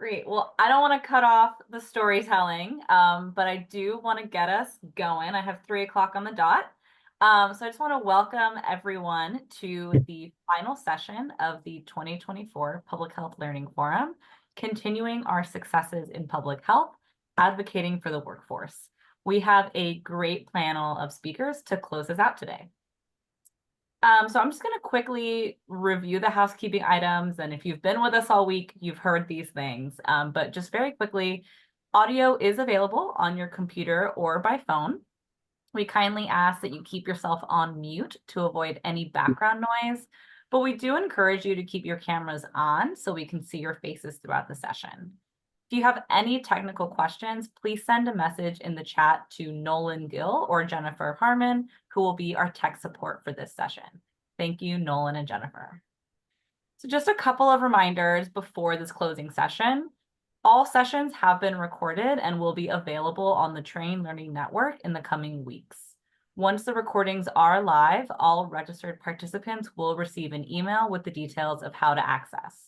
Great. Well, I don't want to cut off the storytelling, but I do want to get us going. I have 3 o'clock on the dot. So I just want to welcome everyone to the final session of the 2024 Public Health Learning Forum, continuing our successes in public health, advocating for the workforce. We have a great panel of speakers to close us out today. So I'm just going to quickly review the housekeeping items. And if you've been with us all week, you've heard these things. But just very quickly, audio is available on your computer or by phone. We kindly ask that you keep yourself on mute to avoid any background noise. But we do encourage you to keep your cameras on so we can see your faces throughout the session. If you have any technical questions, please send a message in the chat to Nolan Gill or Jennifer Harmon, who will be our tech support for this session. Thank you, Nolan and Jennifer. So just a couple of reminders before this closing session. All sessions have been recorded and will be available on the Train Learning Network in the coming weeks. Once the recordings are live, all registered participants will receive an email with the details of how to access.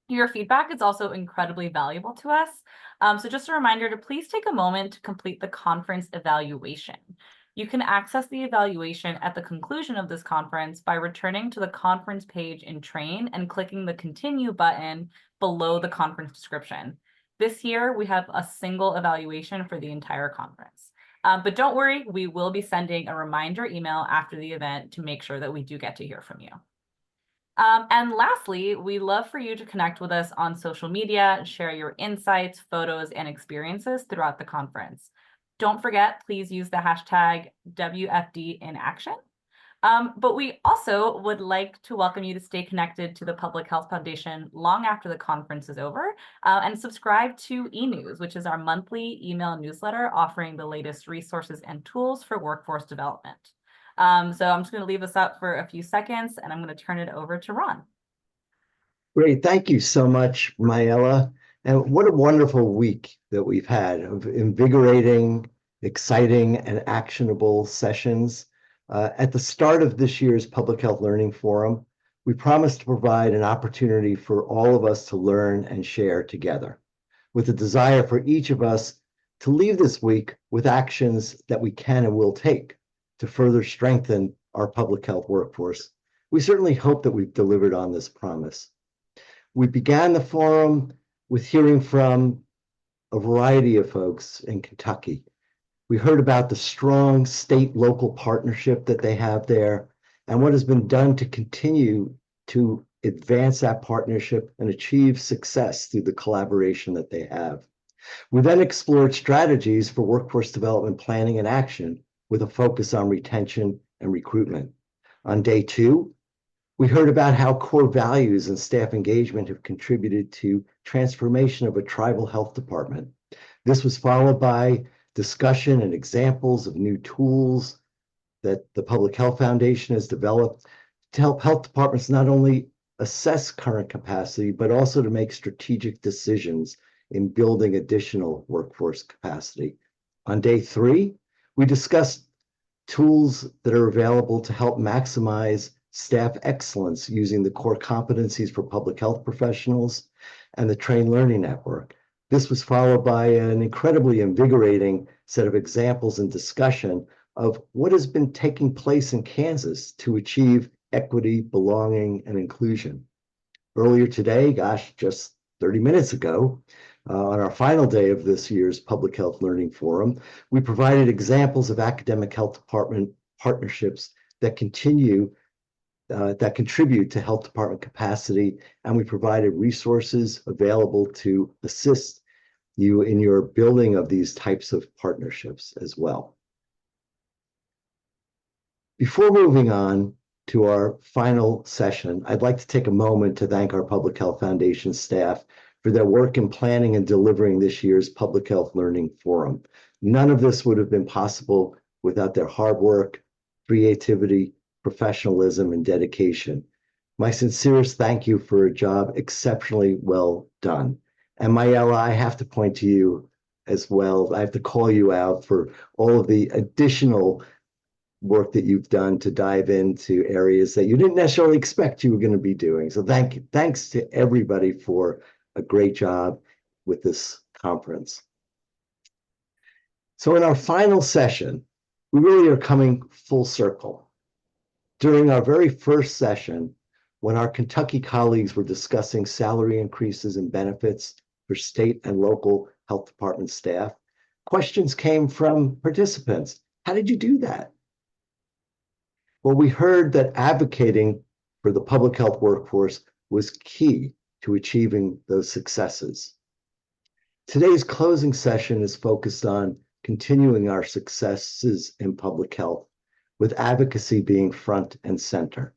Your feedback is also incredibly valuable to us. So just a reminder to please take a moment to complete the conference evaluation. You can access the evaluation at the conclusion of this conference by returning to the conference page in Train and clicking the Continue button below the conference description. This year, we have a single evaluation for the entire conference. But don't worry, we will be sending a reminder email after the event to make sure that we do get to hear from you. And lastly, we love for you to connect with us on social media, share your insights, photos, and experiences throughout the conference. Don't forget, please use the hashtag WFDInAction. But we also would like to welcome you to stay connected to the Public Health Foundation long after the conference is over, and subscribe to eNews, which is our monthly email newsletter offering the latest resources and tools for workforce development. So I'm just going to leave this up for a few seconds, and I'm going to turn it over to Ron. Great. Thank you so much, Mayella. And what a wonderful week that we've had of invigorating, exciting, and actionable sessions. At the start of this year's Public Health Learning Forum, we promised to provide an opportunity for all of us to learn and share together, with a desire for each of us to leave this week with actions that we can and will take to further strengthen our public health workforce. We certainly hope that we've delivered on this promise. We began the forum with hearing from a variety of folks in Kentucky. We heard about the strong state-local partnership that they have there and what has been done to continue to advance that partnership and achieve success through the collaboration that they have. We then explored strategies for workforce development planning and action with a focus on retention and recruitment. On day 2, we heard about how core values and staff engagement have contributed to transformation of a tribal health department. This was followed by discussion and examples of new tools that the Public Health Foundation has developed to help health departments not only assess current capacity, but also to make strategic decisions in building additional workforce capacity. On day 3, we discussed tools that are available to help maximize staff excellence using the core competencies for public health professionals and the Train Learning Network. This was followed by an incredibly invigorating set of examples and discussion of what has been taking place in Kansas to achieve equity, belonging, and inclusion. Earlier today, just 30 minutes ago, on our final day of this year's Public Health Learning Forum, we provided examples of academic health department partnerships that contribute to health department capacity, and we provided resources available to assist you in your building of these types of partnerships as well. Before moving on to our final session, I'd like to take a moment to thank our Public Health Foundation staff for their work in planning and delivering this year's Public Health Learning Forum. None of this would have been possible without their hard work, creativity, professionalism, and dedication. My sincerest thank you for a job exceptionally well done. And Mayella, I have to point to you as well. I have to call you out for all of the additional work that you've done to dive into areas that you didn't necessarily expect you were going to be doing. So thanks to everybody for a great job with this conference. So in our final session, we really are coming full circle. During our very first session, when our Kentucky colleagues were discussing salary increases and benefits for state and local health department staff, questions came from participants. How did you do that? Well, we heard that advocating for the public health workforce was key to achieving those successes. Today's closing session is focused on continuing our successes in public health, with advocacy being front and center.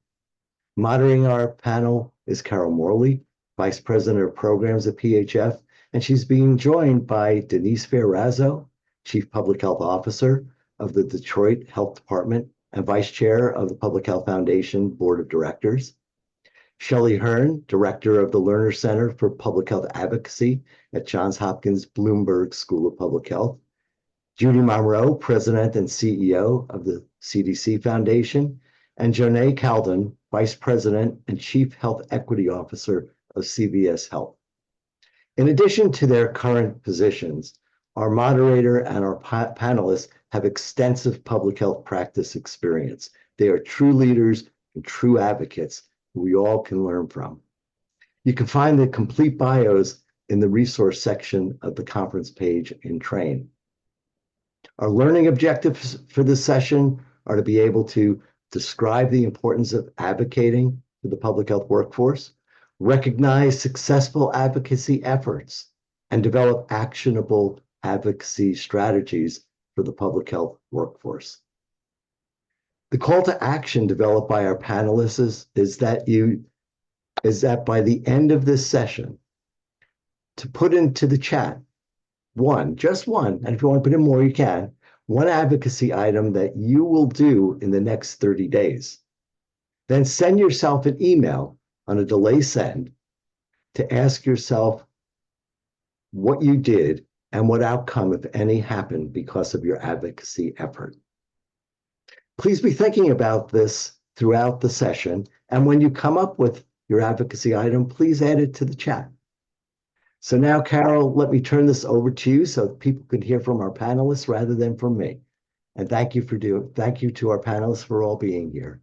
Moderating our panel is Carol Moehrle, Vice President of Programs at PHF, and she's being joined by Denise Fiorazzo, Chief Public Health Officer of the Detroit Health Department and Vice Chair of the Public Health Foundation Board of Directors, Shelley Hearn, Director of the Lerner Center for Public Health Advocacy at Johns Hopkins Bloomberg School of Public Health, Judy Monroe, President and CEO of the CDC Foundation, and Joneigh Khaldun, Vice President and Chief Health Equity Officer of CVS Health. In addition to their current positions, our moderator and our panelists have extensive public health practice experience. They are true leaders and true advocates who we all can learn from. You can find the complete bios in the resource section of the conference page in Train. Our learning objectives for this session are to be able to describe the importance of advocating for the public health workforce, recognize successful advocacy efforts, and develop actionable advocacy strategies for the public health workforce. The call to action developed by our panelists is that by the end of this session, to put into the chat just one, and if you want to put in more, you can, one advocacy item that you will do in the next 30 days. Then send yourself an email on a delay send to ask yourself what you did and what outcome, if any, happened because of your advocacy effort. Please be thinking about this throughout the session, and when you come up with your advocacy item, please add it to the chat. So now, Carol, let me turn this over to you so people can hear from our panelists rather than from me. And thank you to our panelists for all being here.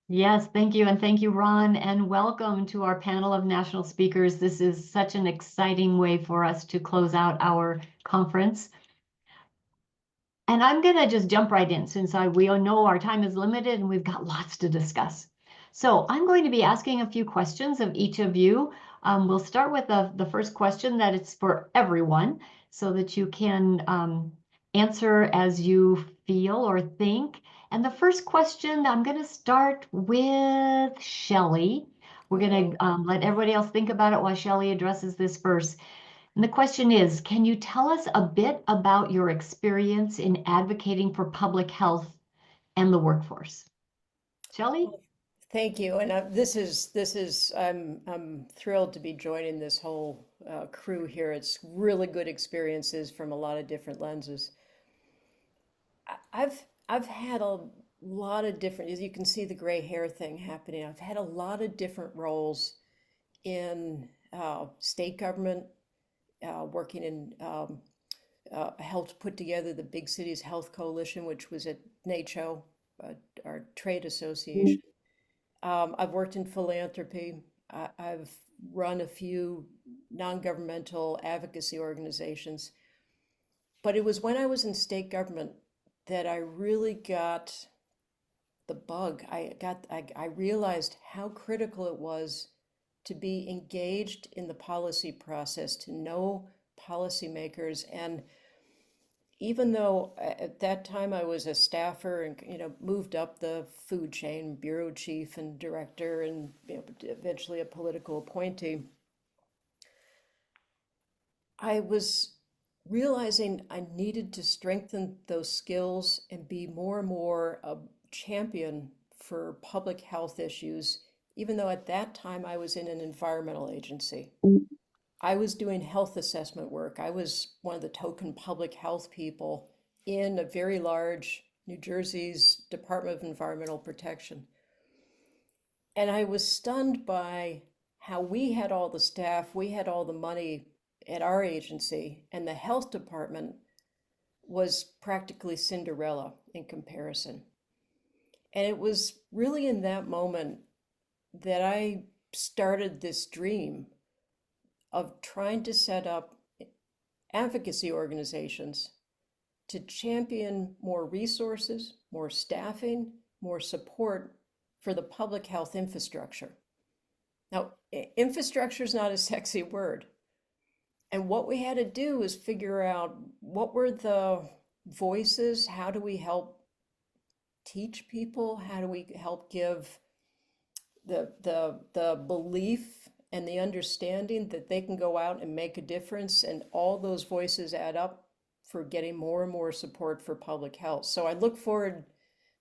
Yes, thank you. And thank you, Ron, and welcome to our panel of national speakers. This is such an exciting way for us to close out our conference. And I'm going to just jump right in since we all know our time is limited and we've got lots to discuss. So I'm going to be asking a few questions of each of you. We'll start with the first question that it's for everyone so that you can answer as you feel or think. And the first question, I'm going to start with Shelley. We're going to let everybody else think about it while Shelley addresses this first. And the question is, can you tell us a bit about your experience in advocating for public health and the workforce? Shelley? Thank you, and I'm thrilled to be joining this whole crew here. It's really good experiences from a lot of different lenses. I've had a lot of different, as you can see, the gray hair thing happening. I've had a lot of different roles in state government, working in helped put together the Big Cities Health Coalition, which was at NACHO, our trade association. I've worked in philanthropy. I've run a few non-governmental advocacy organizations. But it was when I was in state government that I really got the bug. I realized how critical it was to be engaged in the policy process, to know policymakers. And even though at that time I was a staffer and moved up the food chain, bureau chief and director, and eventually a political appointee, I was realizing I needed to strengthen those skills and be more and more a champion for public health issues, even though at that time I was in an environmental agency. I was doing health assessment work. I was one of the token public health people in a very large New Jersey's Department of Environmental Protection. And I was stunned by how we had all the staff, we had all the money at our agency, and the health department was practically Cinderella in comparison. And it was really in that moment that I started this dream of trying to set up advocacy organizations to champion more resources, more staffing, more support for the public health infrastructure. Now, infrastructure is not a sexy word. And what we had to do is figure out what were the voices, how do we help teach people, how do we help give the belief and the understanding that they can go out and make a difference, and all those voices add up for getting more and more support for public health. So I look forward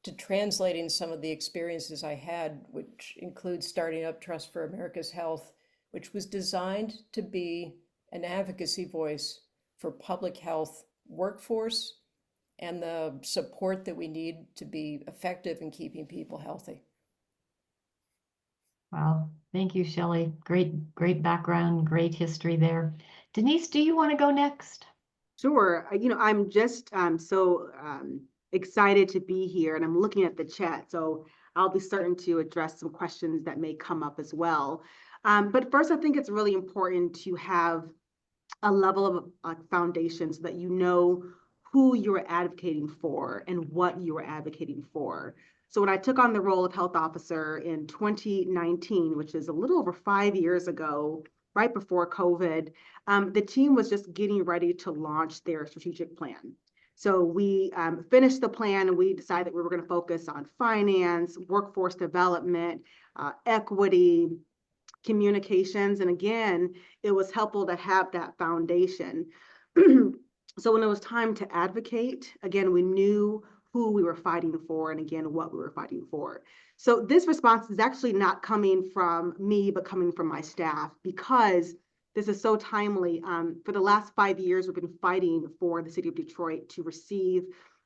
to translating some of the experiences I had, which includes starting up Trust for America's Health, which was designed to be an advocacy voice for public health workforce and the support that we need to be effective in keeping people healthy. Wow. Thank you, Shelley. Great background, great history there. Denise, do you want to go next? Sure. I'm just so excited to be here, and I'm looking at the chat, so I'll be starting to address some questions that may come up as well. But first, I think it's really important to have a level of foundation so that you know who you're advocating for and what you are advocating for. So when I took on the role of health officer in 2019, which is a little over 5 years ago, right before COVID, the team was just getting ready to launch their strategic plan. So we finished the plan, and we decided that we were going to focus on finance, workforce development, equity, communications. And again, it was helpful to have that foundation. So when it was time to advocate, again, we knew who we were fighting for, and again, what we were fighting for. So this response is actually not coming from me, but coming from my staff, because this is so timely. For the last 5 years, we've been fighting for the city of Detroit to receive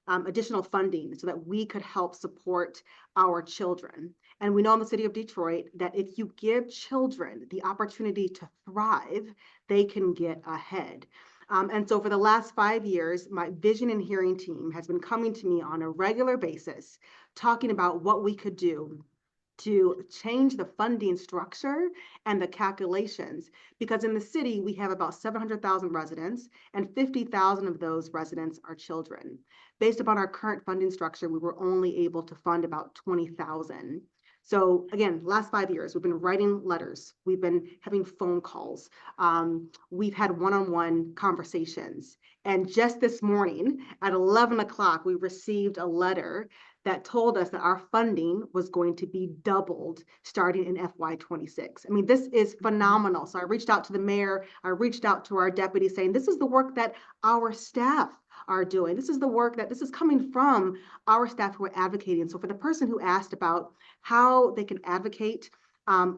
additional funding so that we could help support our children. And we know in the city of Detroit that if you give children the opportunity to thrive, they can get ahead. And so for the last 5 years, my vision and hearing team has been coming to me on a regular basis, talking about what we could do to change the funding structure and the calculations, because in the city, we have about 700,000 residents, and 50,000 of those residents are children. Based upon our current funding structure, we were only able to fund about 20,000. So again, last 5 years, we've been writing letters. We've been having phone calls. We've had one-on-one conversations. And just this morning at 11 o'clock, we received a letter that told us that our funding was going to be doubled starting in FY26. I mean, this is phenomenal. So I reached out to the mayor, I reached out to our deputy saying, this is the work that our staff are doing. This is the work that this is coming from our staff who are advocating. So for the person who asked about how they can advocate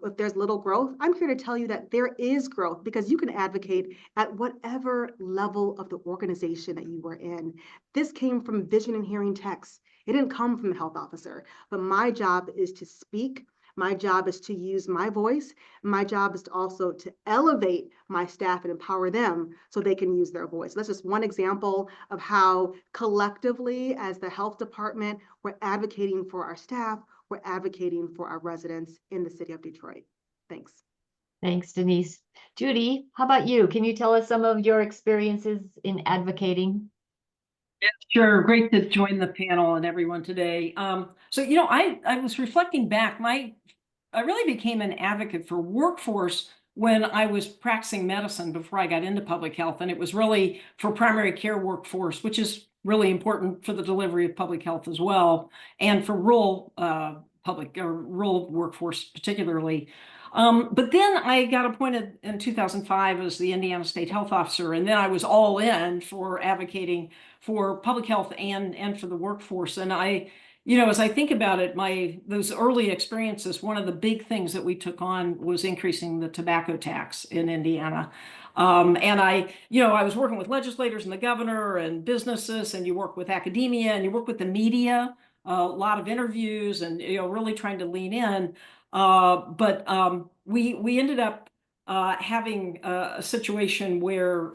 if there's little growth, I'm here to tell you that there is growth, because you can advocate at whatever level of the organization that you are in. This came from vision and hearing techs. It didn't come from the health officer, but my job is to speak. My job is to use my voice. My job is to also to elevate my staff and empower them so they can use their voice. That's just one example of how collectively, as the health department, we're advocating for our staff, we're advocating for our residents in the city of Detroit. Thanks. Thanks, Denise. Judy, how about you? Can you tell us some of your experiences in advocating? Yeah, sure. Great to join the panel and everyone today. So, I was reflecting back. I really became an advocate for workforce when I was practicing medicine before I got into public health. And it was really for primary care workforce, which is really important for the delivery of public health as well, and for rural rural workforce particularly. But then I got appointed in 2005 as the Indiana State Health Officer, and then I was all in for advocating for public health and for the workforce. And as I think about it, those early experiences, one of the big things that we took on was increasing the tobacco tax in Indiana. And I was working with legislators and the governor and businesses, and you work with academia and you work with the media, a lot of interviews, and really trying to lean in. But we ended up having a situation where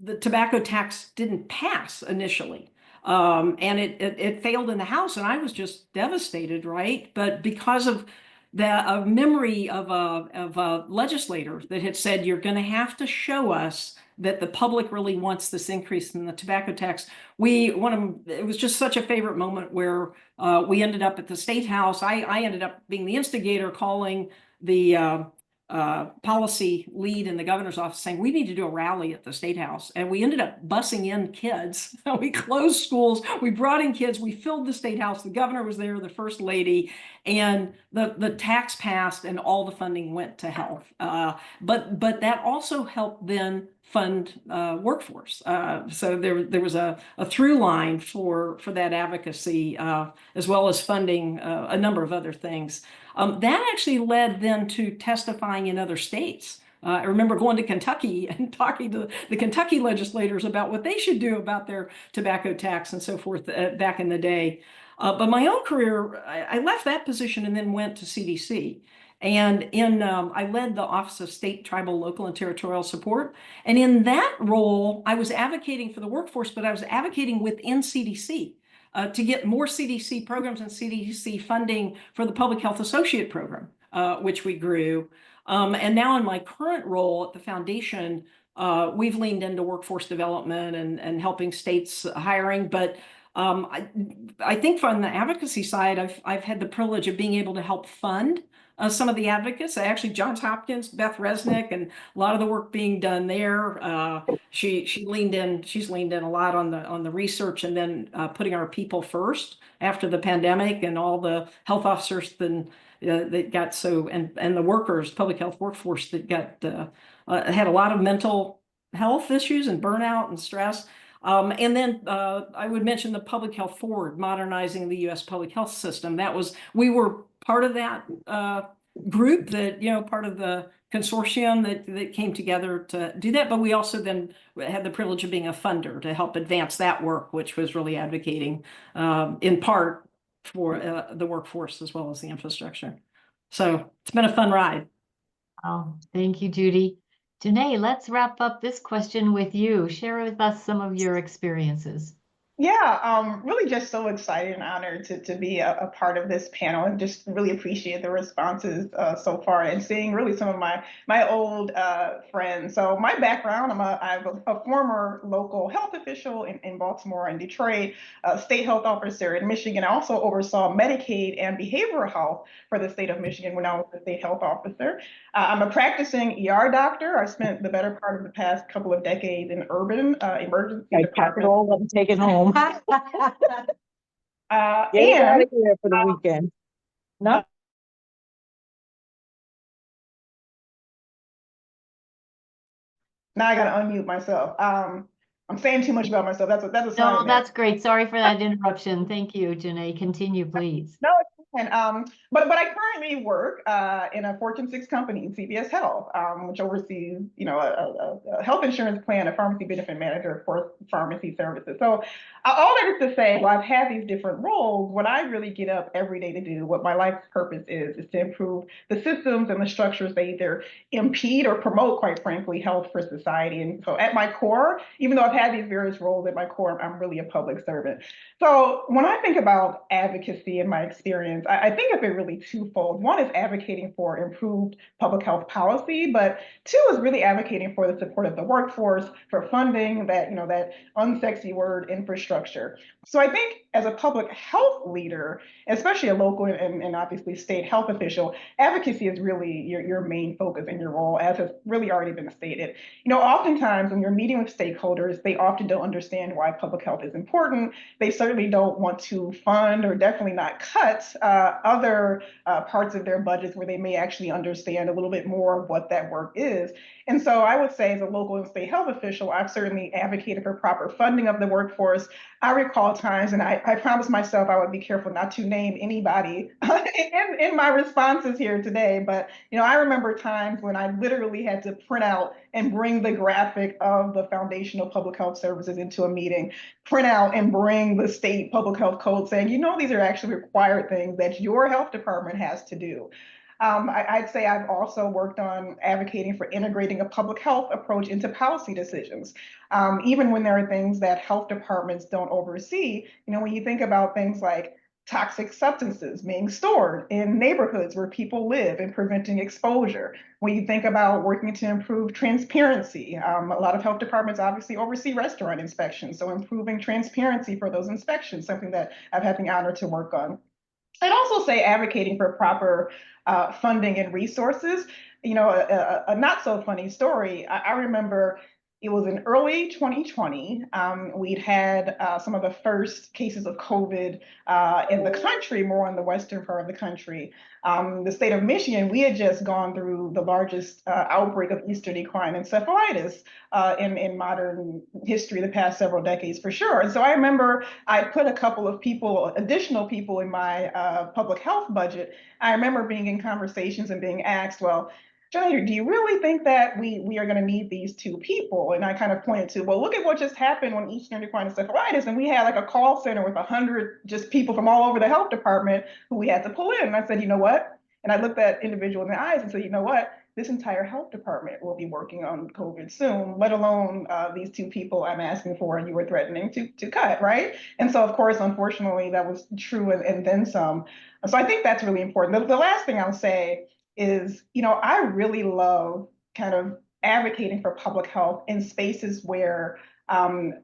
the tobacco tax didn't pass initially. And it failed in the House, and I was just devastated, right? But because of the memory of a legislator that had said, you're going to have to show us that the public really wants this increase in the tobacco tax. It was just such a favorite moment where we ended up at the State House. I ended up being the instigator, calling the policy lead in the governor's office saying, we need to do a rally at the State House. And we ended up busing in kids. We closed schools, we brought in kids, we filled the State House, the governor was there, the first lady, and the tax passed and all the funding went to health. But that also helped then fund workforce. So there was a through line for that advocacy, as well as funding a number of other things. That actually led then to testifying in other states. I remember going to Kentucky and talking to the Kentucky legislators about what they should do about their tobacco tax and so forth back in the day. But my own career, I left that position and then went to CDC. And I led the Office of State, Tribal, Local, and Territorial Support. And in that role, I was advocating for the workforce, but I was advocating within CDC. To get more CDC programs and CDC funding for the Public Health Associate Program, which we grew. And now in my current role at the foundation, we've leaned into workforce development and helping states hiring. But I think from the advocacy side, I've had the privilege of being able to help fund some of the advocates. Actually, Johns Hopkins, Beth Resnick, and a lot of the work being done there. She's leaned in a lot on the research, and then putting our people first after the pandemic, and all the health officers that got and the workers, public health workforce that got had a lot of mental health issues and burnout and stress. And then I would mention the Public Health Forward, modernizing the U.S. public health system. We were part of that group that, part of the consortium that came together to do that. But we also then had the privilege of being a funder to help advance that work, which was really advocating in part for the workforce as well as the infrastructure. So it's been a fun ride. Oh, thank you, Judy. Joneigh, let's wrap up this question with you. Share with us some of your experiences. Yeah, really just so excited and honored to be a part of this panel, and just really appreciate the responses so far, and seeing really some of my old friends. So my background, I'm a former local health official in Baltimore and Detroit, state health officer in Michigan. I also oversaw Medicaid and behavioral health for the state of Michigan when I was the state health officer. I'm a practicing ER doctor. I spent the better part of the past couple of decades in urban emergency departments. Let me take it home. Get out of here for the weekend. No. Now I gotta unmute myself. I'm saying too much about myself. That's a sign. No, that's great. Sorry for that interruption. Thank you, Joneigh. Continue, please. No, and but I currently work in a Fortune 6 company, CVS Health, which oversees, a health insurance plan, a pharmacy benefit manager for pharmacy services. So all that is to say, while I've had these different roles, what I really get up every day to do, what my life's purpose is to improve the systems and the structures that either impede or promote, quite frankly, health for society. And so at my core, even though I've had these various roles, at my core, I'm really a public servant. So when I think about advocacy in my experience, I think of it really twofold. One is advocating for improved public health policy, but two is really advocating for the support of the workforce, for funding, that unsexy word, infrastructure. So I think as a public health leader, especially a local and obviously state health official, advocacy is really your main focus in your role, as has really already been stated. Oftentimes when you're meeting with stakeholders, they often don't understand why public health is important. They certainly don't want to fund, or definitely not cut, other parts of their budgets where they may actually understand a little bit more of what that work is. And so I would say, as a local and state health official, I've certainly advocated for proper funding of the workforce. I recall times, and I promised myself I would be careful not to name anybody in my responses here today. But I remember times when I literally had to print out and bring the graphic of the Foundational Public Health Services into a meeting, print out and bring the state public health code saying, these are actually required things that your health department has to do. I'd say I've also worked on advocating for integrating a public health approach into policy decisions. Even when there are things that health departments don't oversee, when you think about things like toxic substances being stored in neighborhoods where people live and preventing exposure. When you think about working to improve transparency, a lot of health departments obviously oversee restaurant inspections, so improving transparency for those inspections, something that I've had the honor to work on. I'd also say advocating for proper funding and resources. A not so funny story. I remember it was in early 2020. We'd had some of the first cases of COVID in the country, more in the western part of the country. The state of Michigan, we had just gone through the largest outbreak of Eastern equine encephalitis in modern history, the past several decades for sure. And so I remember I put a couple of additional people in my public health budget. I remember being in conversations and being asked, well, Joneigh, do you really think that we are going to need these two people? And I kind of pointed to, well, look at what just happened when Eastern equine encephalitis, and we had like a call center with 100 just people from all over the health department who we had to pull in. And I said, you know what? And I looked that individual in the eyes and said, you know what? This entire health department will be working on COVID soon, let alone these two people I'm asking for and you were threatening to cut, right? And so, of course, unfortunately, that was true and then some. So I think that's really important. The last thing I'll say is, I really love kind of advocating for public health in spaces where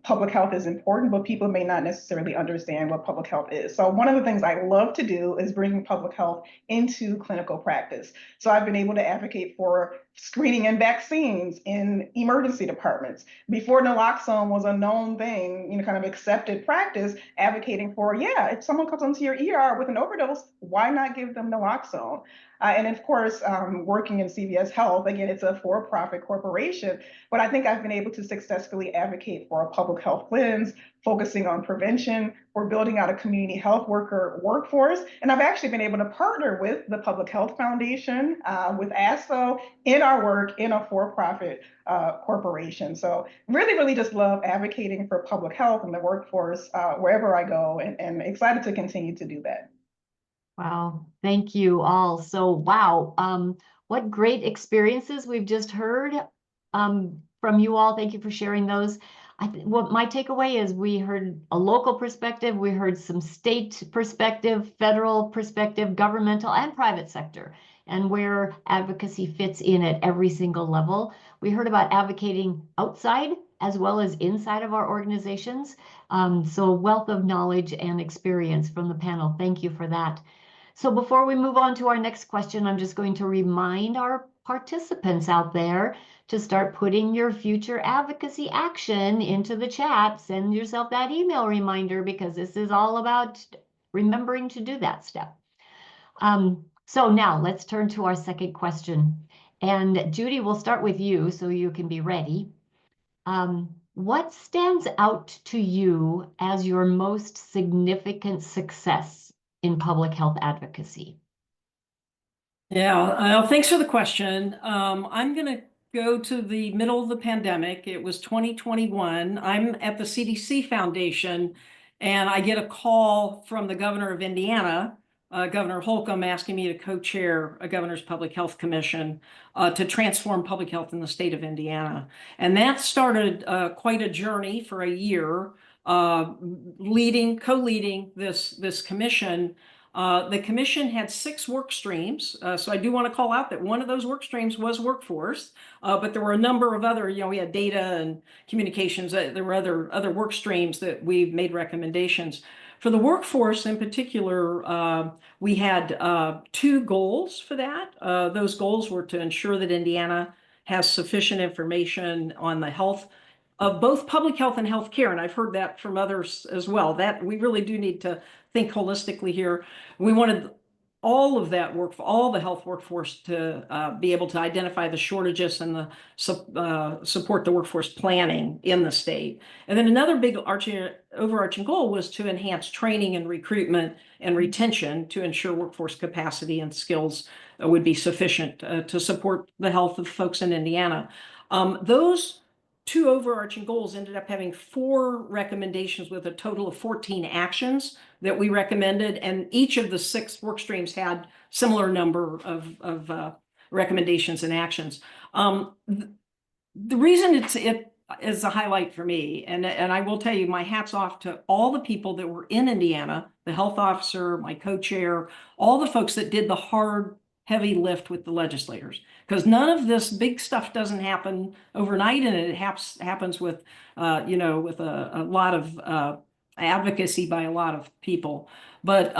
public health is important, but people may not necessarily understand what public health is. So one of the things I love to do is bring public health into clinical practice. So I've been able to advocate for screening and vaccines in emergency departments. Before naloxone was a known thing, kind of accepted practice, advocating for, if someone comes into your ER with an overdose, why not give them naloxone? And of course, working in CVS Health, again, it's a for-profit corporation, but I think I've been able to successfully advocate for a public health lens, focusing on prevention. We're building out a community health worker workforce. And I've actually been able to partner with the Public Health Foundation, with ASO, in our work in a for-profit corporation. So really, really just love advocating for public health and the workforce wherever I go, and excited to continue to do that. Wow, thank you all. So, wow, what great experiences we've just heard from you all. Thank you for sharing those. What my takeaway is, we heard a local perspective, we heard some state perspective, federal perspective, governmental and private sector, and where advocacy fits in at every single level. We heard about advocating outside as well as inside of our organizations. So a wealth of knowledge and experience from the panel. Thank you for that. So before we move on to our next question, I'm just going to remind our participants out there to start putting your future advocacy action into the chat. Send yourself that email reminder, because this is all about remembering to do that step. So now let's turn to our second question. And Judy, we'll start with you so you can be ready. What stands out to you as your most significant success in public health advocacy? Yeah, thanks for the question. I'm going to go to the middle of the pandemic. It was 2021. I'm at the CDC Foundation, and I get a call from the governor of Indiana, Governor Holcomb, asking me to co-chair a governor's public health commission to transform public health in the state of Indiana. And that started quite a journey for a year, co-leading this commission. The commission had 6 work streams. So I do want to call out that one of those work streams was workforce, but there were a number of other, we had data and communications. There were other work streams that we've made recommendations. For the workforce in particular, we had 2 goals for that. Those goals were to ensure that Indiana has sufficient information on the health of both public health and healthcare. And I've heard that from others as well, that we really do need to think holistically here. We wanted all of that work, all the health workforce to be able to identify the shortages and the support the workforce planning in the state. And then another big overarching goal was to enhance training and recruitment and retention to ensure workforce capacity and skills would be sufficient to support the health of folks in Indiana. Those two overarching goals ended up having 4 recommendations with a total of 14 actions that we recommended, and each of the 6 work streams had similar number of recommendations and actions. The reason it is a highlight for me, and I will tell you, my hat's off to all the people that were in Indiana, the health officer, my co-chair, all the folks that did the hard, heavy lift with the legislators, because none of this big stuff doesn't happen overnight, and it happens with, with a lot of advocacy by a lot of people. But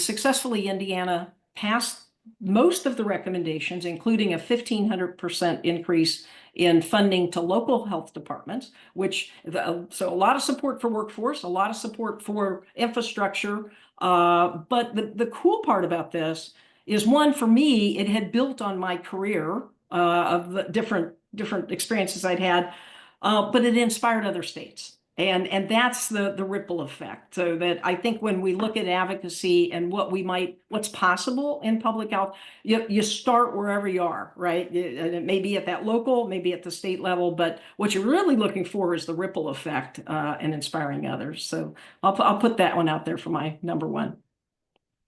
successfully, Indiana passed most of the recommendations, including a 1,500% increase in funding to local health departments, so a lot of support for workforce, a lot of support for infrastructure. But the cool part about this is, one, for me, it had built on my career of the different experiences I'd had, but it inspired other states. And that's the ripple effect. So that I think when we look at advocacy and what's possible in public health, you start wherever you are, right? And it may be at that local, maybe at the state level, but what you're really looking for is the ripple effect and inspiring others. So I'll put that one out there for my number 1.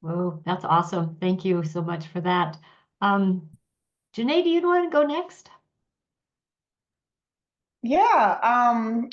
Whoa, that's awesome. Thank you so much for that. Joneigh, do you want to go next? Yeah, I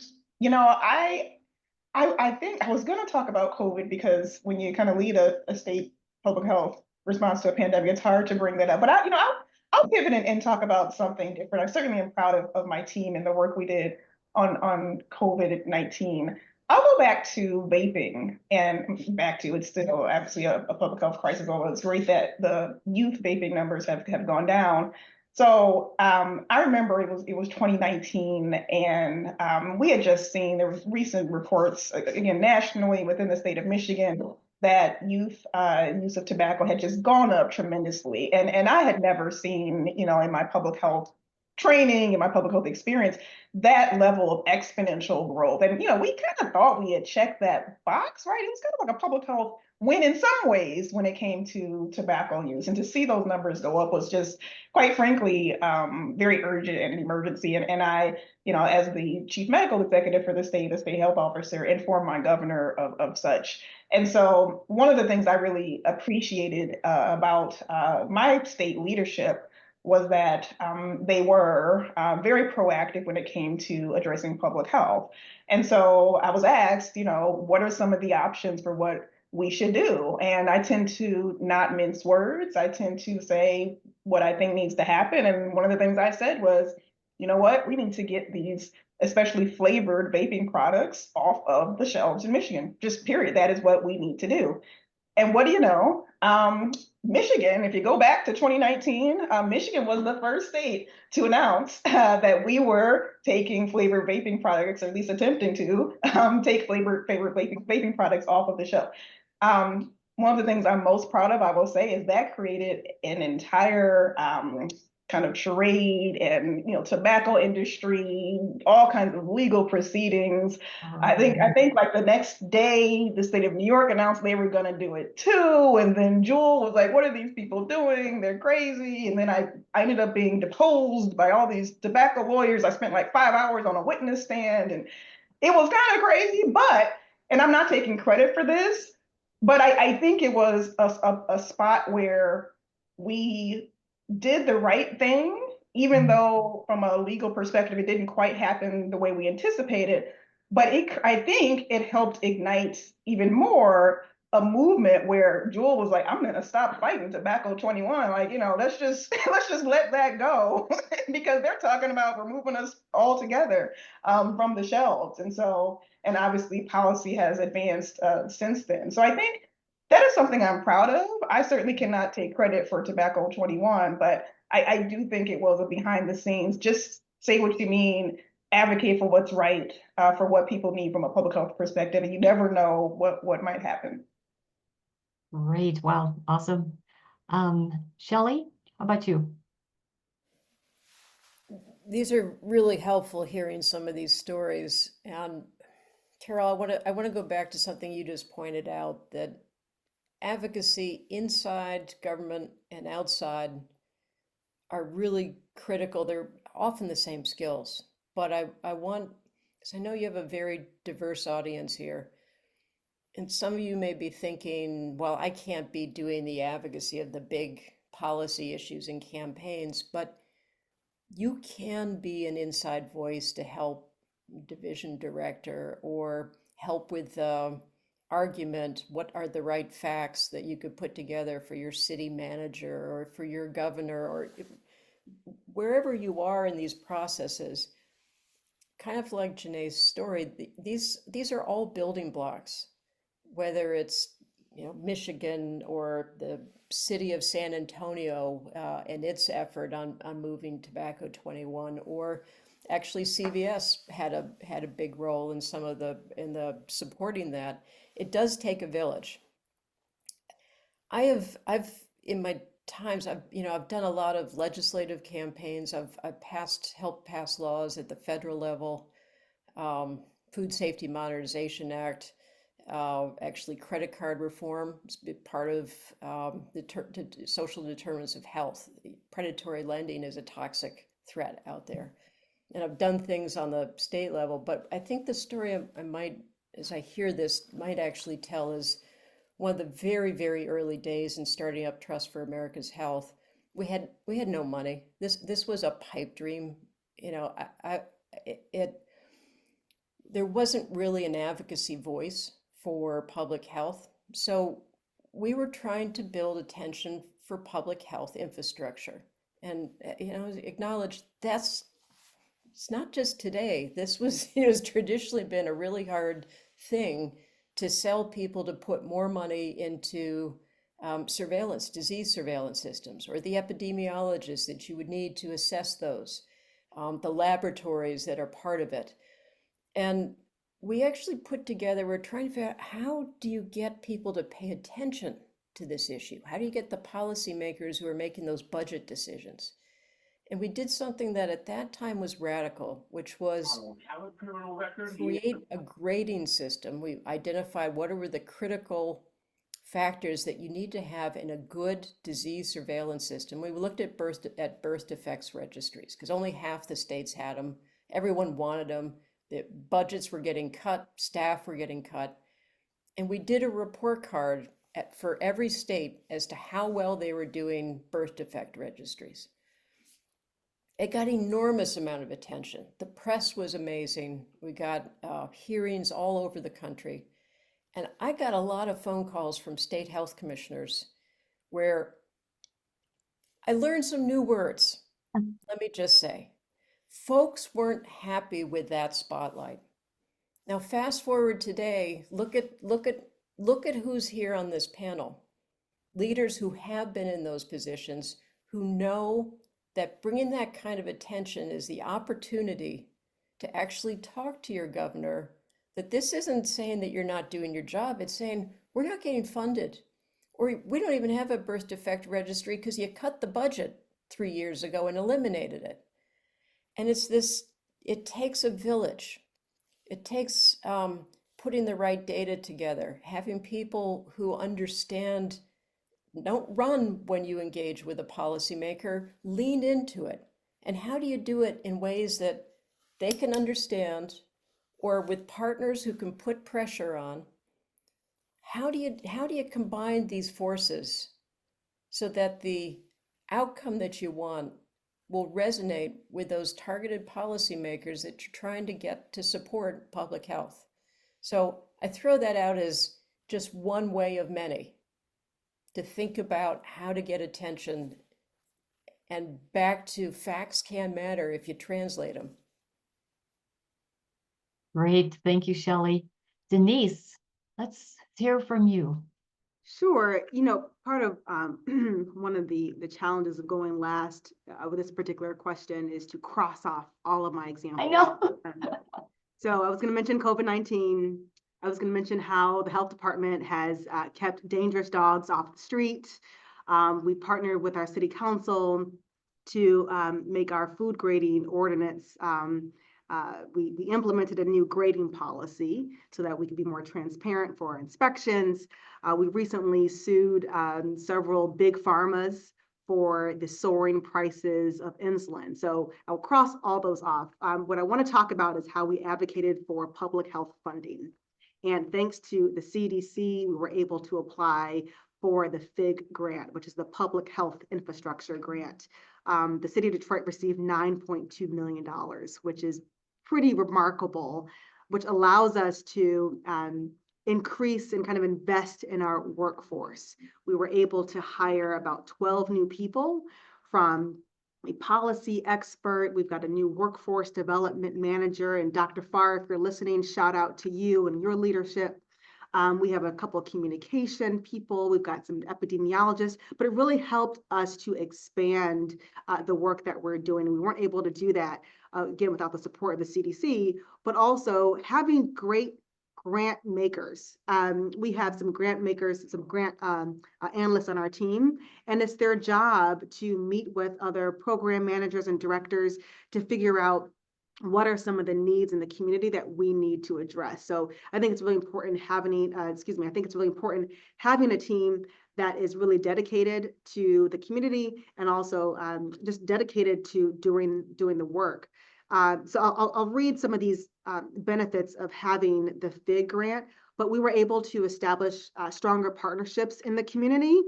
think I was going to talk about COVID, because when you kind of lead a state public health response to a pandemic, it's hard to bring that up. But I'll pivot and talk about something different. I certainly am proud of my team and the work we did on COVID-19. I'll go back to vaping, and it's still obviously a public health crisis, although it's great that the youth vaping numbers have gone down. So I remember it was 2019, and we had just seen, there was recent reports, again, nationally within the state of Michigan, that youth use of tobacco had just gone up tremendously. And I had never seen, in my public health training, in my public health experience, that level of exponential growth. And, we kind of thought we had checked that box, right? It was kind of like a public health win in some ways when it came to tobacco use. And to see those numbers go up was just, quite frankly, very urgent and an emergency. And I, as the chief medical executive for the state health officer, informed my governor of such. And so one of the things I really appreciated about my state leadership was that they were very proactive when it came to addressing public health. And so I was asked, what are some of the options for what we should do? And I tend to not mince words. I tend to say what I think needs to happen. And one of the things I said was, you know what, we need to get these especially flavored vaping products off of the shelves in Michigan. Just period. That is what we need to do. And what do you know? Michigan, if you go back to 2019, Michigan was the first state to announce that we were taking flavored vaping products, or at least attempting to take flavored vaping products off of the shelf. One of the things I'm most proud of, I will say, is that created an entire kind of charade and tobacco industry, all kinds of legal proceedings. I think like the next day, the state of New York announced they were going to do it too, and then Jewel was like, "What are these people doing? They're crazy." And then I ended up being deposed by all these tobacco lawyers. I spent like 5 hours on a witness stand, and it was kind of crazy. And I'm not taking credit for this, but I think it was a spot where we did the right thing, even though from a legal perspective, it didn't quite happen the way we anticipated. But I think it helped ignite even more a movement where Jewel was like, "I'm going to stop fighting tobacco 21. Like, let's just let that go," because they're talking about removing us altogether from the shelves. And so, and obviously policy has advanced since then. So I think that is something I'm proud of. I certainly cannot take credit for Tobacco 21, but I do think it was a behind the scenes, just say what you mean, advocate for what's right, for what people need from a public health perspective, and you never know what might happen. Great. Wow. Awesome. Shelley, how about you? These are really helpful hearing some of these stories. And Carol, I want to go back to something you just pointed out, that advocacy inside government and outside are really critical. They're often the same skills, but I want, because I know you have a very diverse audience here, and some of you may be thinking, well, I can't be doing the advocacy of the big policy issues and campaigns, but you can be an inside voice to help division director or help with argument. What are the right facts that you could put together for your city manager or for your governor or wherever you are in these processes? Kind of like Joneigh's story, these are all building blocks, whether it's Michigan or the city of San Antonio and its effort on moving Tobacco 21, or actually CVS had a big role in some of the supporting that. It does take a village. I've in my times I've done a lot of legislative campaigns. I've helped pass laws at the federal level, Food Safety Modernization Act. Actually, credit card reform is part of the social determinants of health. Predatory lending is a toxic threat out there. And I've done things on the state level, but I think the story I might, as I hear this, might actually tell is one of the very, very early days in starting up Trust for America's Health. We had no money. This was a pipe dream. There wasn't really an advocacy voice for public health. So we were trying to build attention for public health infrastructure and, acknowledge it's not just today. This has traditionally been a really hard thing to sell people to put more money into disease surveillance systems, or the epidemiologists that you would need to assess those, the laboratories that are part of it. And we actually we're trying to figure out, how do you get people to pay attention to this issue? How do you get the policymakers who are making those budget decisions? And we did something that at that time was radical, which was create a grading system. We identified what were the critical factors that you need to have in a good disease surveillance system. We looked at birth defects registries, because only half the states had them. Everyone wanted them. The budgets were getting cut, staff were getting cut. And we did a report card for every state as to how well they were doing birth defect registries. It got enormous amount of attention. The press was amazing. We got hearings all over the country. And I got a lot of phone calls from state health commissioners where I learned some new words. Let me just say, folks weren't happy with that spotlight. Now, fast forward today, look at who's here on this panel. Leaders who have been in those positions, who know that bringing that kind of attention is the opportunity to actually talk to your governor, that this isn't saying that you're not doing your job. It's saying, we're not getting funded, or we don't even have a birth defect registry because you cut the budget 3 years ago and eliminated it. And it takes a village. It takes putting the right data together, having people who understand. Don't run when you engage with a policymaker, lean into it. And how do you do it in ways that they can understand, or with partners who can put pressure on? How do you combine these forces so that the outcome that you want will resonate with those targeted policymakers that you're trying to get to support public health? So I throw that out as just one way of many to think about how to get attention, and back to facts can matter if you translate them. Great. Thank you, Shelley. Denise, let's hear from you. Sure. Part of one of the challenges of going last with this particular question is to cross off all of my examples. I know. So I was going to mention COVID-19. I was going to mention how the health department has kept dangerous dogs off the street. We partnered with our city council to make our food grading ordinance. We implemented a new grading policy so that we could be more transparent for our inspections. We recently sued several big pharmas for the soaring prices of insulin. So I'll cross all those off. What I want to talk about is how we advocated for public health funding. And thanks to the CDC, we were able to apply for the FIG grant, which is the Public Health Infrastructure Grant. The city of Detroit received $9.2 million, which is pretty remarkable, which allows us to increase and kind of invest in our workforce. We were able to hire about 12 new people, from a policy expert. We've got a new workforce development manager, and Dr. Farr, if you're listening, shout out to you and your leadership. We have a couple of communication people. We've got some epidemiologists, but it really helped us to expand the work that we're doing. And we weren't able to do that, again, without the support of the CDC, but also having great grant makers. We have some grant makers, some grant analysts on our team, and it's their job to meet with other program managers and directors to figure out what are some of the needs in the community that we need to address. So I think it's really important having, I think it's really important having a team that is really dedicated to the community and also just dedicated to doing the work. So I'll read some of these benefits of having the FIG grant, but we were able to establish stronger partnerships in the community.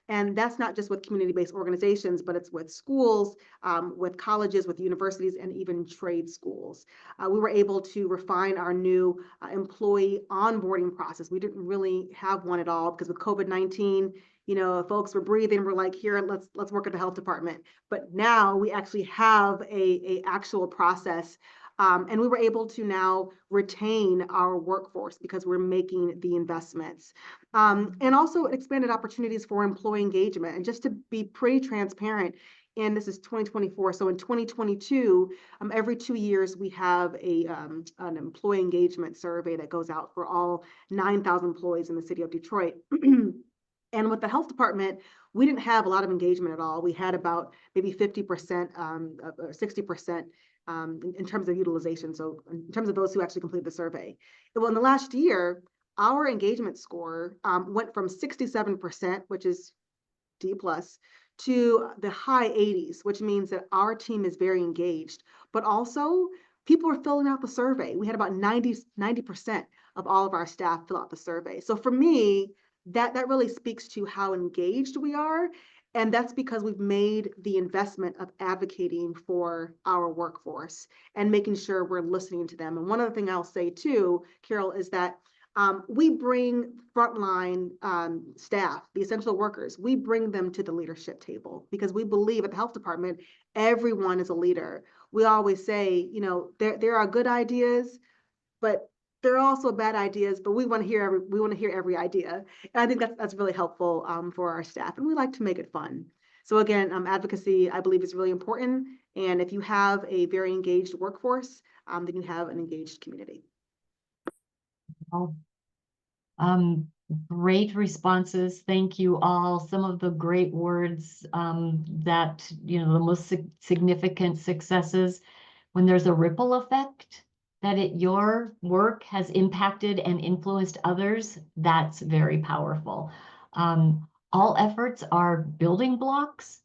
And that's not just with community-based organizations, but it's with schools, with colleges, with universities, and even trade schools. We were able to refine our new employee onboarding process. We didn't really have one at all because with COVID-19, you know, folks were breathing. We're like, here, let's work at the health department. But now we actually have a actual process. And we were able to now retain our workforce because we're making the investments. And also expanded opportunities for employee engagement. And just to be pretty transparent, and this is 2024. So in 2022, every 2 years, we have an employee engagement survey that goes out for all 9,000 employees in the city of Detroit. And with the health department, we didn't have a lot of engagement at all. We had about maybe 50% or 60% in terms of utilization. So in terms of those who actually completed the survey. Well, in the last year, our engagement score went from 67%, which is D+, to the high 80s, which means that our team is very engaged. But also, people are filling out the survey. We had about 90% of all of our staff fill out the survey. So for me, that really speaks to how engaged we are. And that's because we've made the investment of advocating for our workforce and making sure we're listening to them. And one other thing I'll say too, Carol, is that we bring frontline staff, the essential workers, we bring them to the leadership table because we believe at the health department, everyone is a leader. We always say, you know, there are good ideas, but there are also bad ideas, but we want to hear every idea. And I think that's really helpful for our staff, and we like to make it fun. So again, advocacy, I believe, is really important. And if you have a very engaged workforce, then you have an engaged community. Great responses. Thank you all. Some of the great words that, you know, the most significant successes when there's a ripple effect, that your work has impacted and influenced others, that's very powerful. All efforts are building blocks.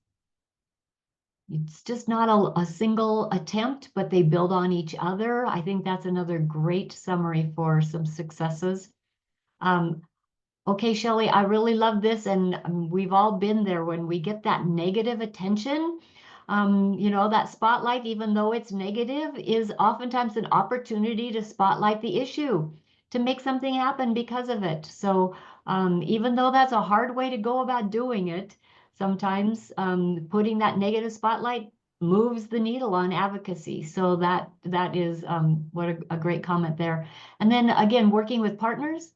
It's just not a single attempt, but they build on each other. I think that's another great summary for some successes. Okay, Shelley, I really love this, and we've all been there when we get that negative attention. You know, that spotlight, even though it's negative, is oftentimes an opportunity to spotlight the issue, to make something happen because of it. So even though that's a hard way to go about doing it, sometimes putting that negative spotlight moves the needle on advocacy. So that is what a great comment there. And then again, working with partners,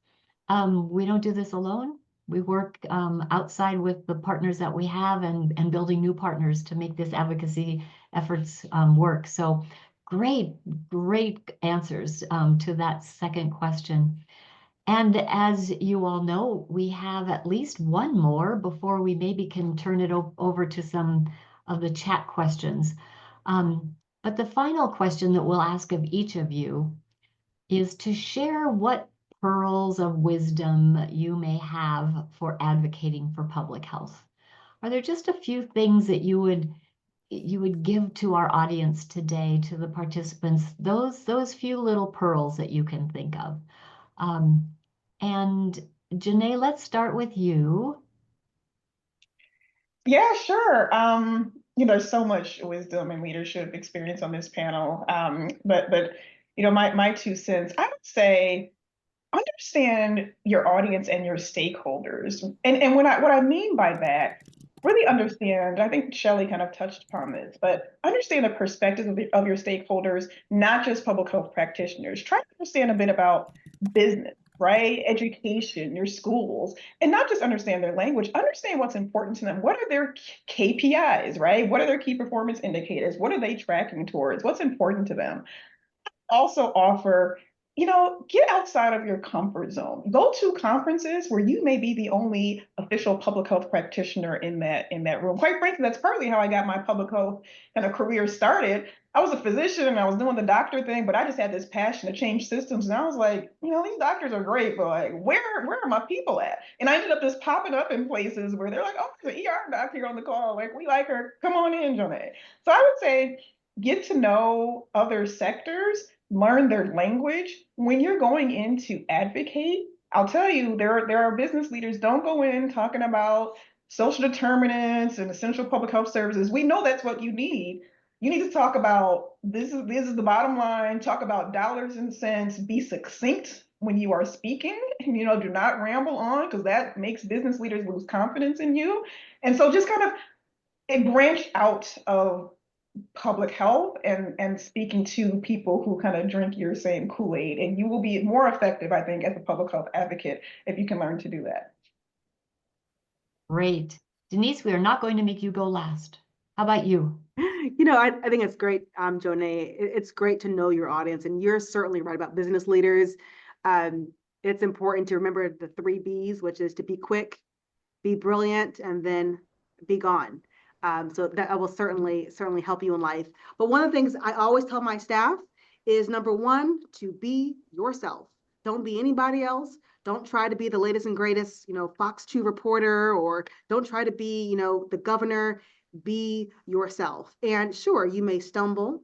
we don't do this alone. We work outside with the partners that we have and building new partners to make this advocacy efforts work. So great answers to that second question. And as you all know, we have at least one more before we maybe can turn it over to some of the chat questions. But the final question that we'll ask of each of you is to share what pearls of wisdom you may have for advocating for public health. Are there just a few things that you would give to our audience today, to the participants, those few little pearls that you can think of? And Joneigh, let's start with you. Yeah, sure. There's so much wisdom and leadership experience on this panel. But my 2 cents, I would say understand your audience and your stakeholders. And what I mean by that, really understand, I think Shelley kind of touched upon this, but understand the perspectives of your stakeholders, not just public health practitioners. Try to understand a bit about business, right? Education, your schools, and not just understand their language, understand what's important to them. What are their KPIs, right? What are their key performance indicators? What are they tracking towards? What's important to them? Also offer, get outside of your comfort zone. Go to conferences where you may be the only official public health practitioner in that room. Quite frankly, that's partly how I got my public health kind of career started. I was a physician and I was doing the doctor thing, but I just had this passion to change systems. And I was like, these doctors are great, but like, where are my people at? And I ended up just popping up in places where they're like, oh, there's an ER doc here on the call. Like, we like her. Come on in, Joneigh. So I would say, get to know other sectors, learn their language. When you're going in to advocate, I'll tell you, there are business leaders, don't go in talking about social determinants and essential public health services. We know that's what you need. You need to talk about this is the bottom line, talk about dollars and cents, be succinct when you are speaking, and do not ramble on, because that makes business leaders lose confidence in you. And so just kind of branch out of public health and speaking to people who kind of drink your same Kool-Aid, and you will be more effective, I think, as a public health advocate if you can learn to do that. Great. Denise, we are not going to make you go last. How about you? I think it's great, Joneigh. It's great to know your audience, and you're certainly right about business leaders. It's important to remember the 3 B's, which is to be quick, be brilliant, and then be gone. So that will certainly help you in life. But one of the things I always tell my staff is, number 1, to be yourself. Don't be anybody else. Don't try to be the latest and greatest, Fox 2 reporter, or don't try to be, the governor. Be yourself. And sure, you may stumble.